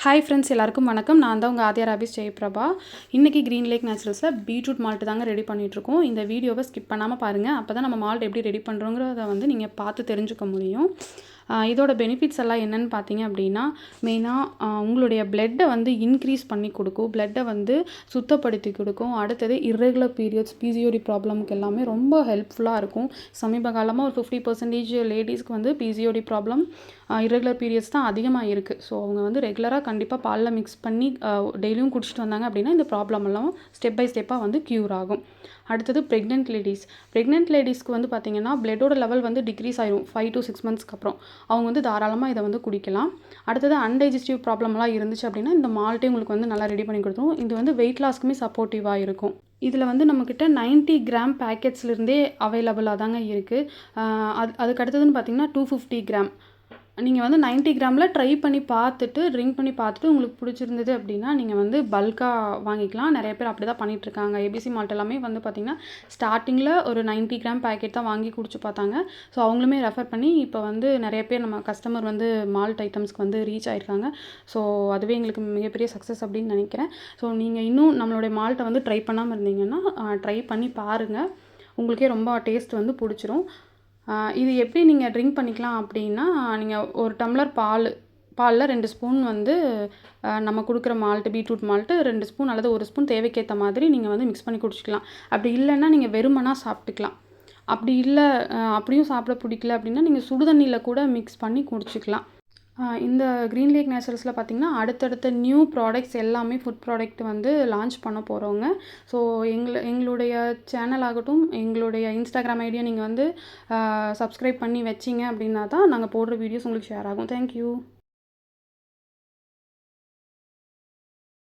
Hi friends, எல்லாருக்கும் வணக்கம். நான் தான் உங்கள் ஆதியா ராபிஸ் ஜெயபிரபா. இன்றைக்கி க்ரீன் லேக் நேச்சுரல்ஸில் பீட்ரூட் மால்ட் தாங்க ரெடி பண்ணிகிட்ருக்கோம். இந்த வீடியோவை ஸ்கிப் பண்ணாமல் பாருங்கள். அப்போ தான் நம்ம மால்ட் எப்படி ரெடி பண்ணுறோங்கிறத வந்து நீங்கள் பார்த்து தெரிஞ்சுக்க முடியும். இதோட பெனிஃபிட்ஸ் எல்லாம் என்னென்னு பார்த்தீங்க அப்படின்னா, மெயினாக உங்களுடைய பிளட்டை வந்து இன்க்ரீஸ் பண்ணி கொடுக்கும், பிளட்டை வந்து சுத்தப்படுத்தி கொடுக்கும். அடுத்தது இர்ரெகுலர் பீரியட்ஸ், பிசிஓடி ப்ராப்ளம்க்கு எல்லாமே ரொம்ப ஹெல்ப்ஃபுல்லாக இருக்கும். சமீப காலமாக ஒரு 50% லேடிஸ்க்கு வந்து பிசிஓடி ப்ராப்ளம், இர்ரெகுலர் பீரியட்ஸ் தான் அதிகமாக இருக்குது. ஸோ அவங்க வந்து ரெகுலராக கண்டிப்பாக பாலில் மிக்ஸ் பண்ணி டெய்லியும் குடிச்சிட்டு வந்தாங்க அப்படின்னா இந்த ப்ராப்ளம் எல்லாம் ஸ்டெப் பை ஸ்டெப்பாக வந்து க்யூர் ஆகும். அடுத்தது ப்ரெக்னென்ட் லேடிஸ்க்கு வந்து பார்த்திங்கன்னா பிளட்டோட லெவல் வந்து டிக்ரீஸ் ஆயிரும் 5 to 6 monthsக்கு அப்புறம். அவங்க வந்து தாராளமாக இதை வந்து குடிக்கலாம். அடுத்தது அன்டைஜஸ்டிவ் ப்ராப்ளம்லாம் இருந்துச்சு அப்படின்னா இந்த மால்ட்டே உங்களுக்கு வந்து நல்லா ரெடி பண்ணி கொடுத்துரும். இது வந்து வெயிட் லாஸ்க்குமே சப்போர்ட்டிவாக இருக்கும். இதில் வந்து நம்மக்கிட்ட 90 கிராம் பேக்கெட்ஸ்லேருந்தே அவைலபிளாக தாங்க இருக்குது. அதுக்கு அடுத்ததுன்னு பார்த்திங்கன்னா 250 கிராம். நீங்கள் வந்து 90 கிராமில் ட்ரை பண்ணி பார்த்துட்டு, ட்ரிங்க் பண்ணி பார்த்துட்டு உங்களுக்கு பிடிச்சிருந்தது அப்படின்னா நீங்கள் வந்து பல்காக வாங்கிக்கலாம். நிறைய பேர் அப்படி தான் பண்ணிகிட்ருக்காங்க. ஏபிசி மால்ட் எல்லாமே வந்து பார்த்திங்கன்னா ஸ்டார்டிங்கில் ஒரு 90 கிராம் பேக்கெட் தான் வாங்கி குடிச்சு பார்த்தாங்க. ஸோ அவங்களுமே ரெஃபர் பண்ணி இப்போ வந்து நிறைய பேர் நம்ம கஸ்டமர் வந்து மால்ட் ஐட்டம்ஸ்க்கு வந்து ரீச் ஆகிருக்காங்க. ஸோ அதுவே எங்களுக்கு மிகப்பெரிய சக்ஸஸ் அப்படின்னு நினைக்கிறேன். ஸோ நீங்கள் இன்னும் நம்மளுடைய மால்ட்டை வந்து ட்ரை பண்ணாமல் இருந்தீங்கன்னா ட்ரை பண்ணி பாருங்கள். உங்களுக்கே ரொம்ப டேஸ்ட் வந்து பிடிச்சிரும். இது எப்படி நீங்கள் ட்ரிங்க் பண்ணிக்கலாம் அப்படின்னா, நீங்கள் ஒரு டம்ளர் பாலில் 2 ஸ்பூன் வந்து நம்ம கொடுக்குற மால்ட்டு, பீட்ரூட் மால்ட்டு 2 ஸ்பூன் அல்லது 1 ஸ்பூன் தேவைக்கேற்ற மாதிரி நீங்கள் வந்து மிக்ஸ் பண்ணி குடிச்சிக்கலாம். அப்படி இல்லைன்னா நீங்கள் வெறுமனா சாப்பிட்டுக்கலாம். அப்படி இல்லை, அப்படியும் சாப்பிட பிடிக்கல அப்படின்னா நீங்கள் சுடுதண்ணியில் கூட மிக்ஸ் பண்ணி குடிச்சிக்கலாம். இந்த க்ரீன் லேக் நேச்சுரல்ஸில் பார்த்திங்கன்னா அடுத்தடுத்த நியூ ப்ராடக்ட்ஸ் எல்லாமே ஃபுட் ப்ராடக்ட் வந்து லான்ச் பண்ண போகிறோங்க. ஸோ எங்களுடைய சேனல் ஆகட்டும், எங்களுடைய இன்ஸ்டாகிராம் ஐடியை நீங்கள் வந்து சப்ஸ்கிரைப் பண்ணி வச்சிங்க அப்படின்னா தான் நாங்கள் போடுற வீடியோஸ் உங்களுக்கு ஷேர் ஆகும். தேங்க்யூ.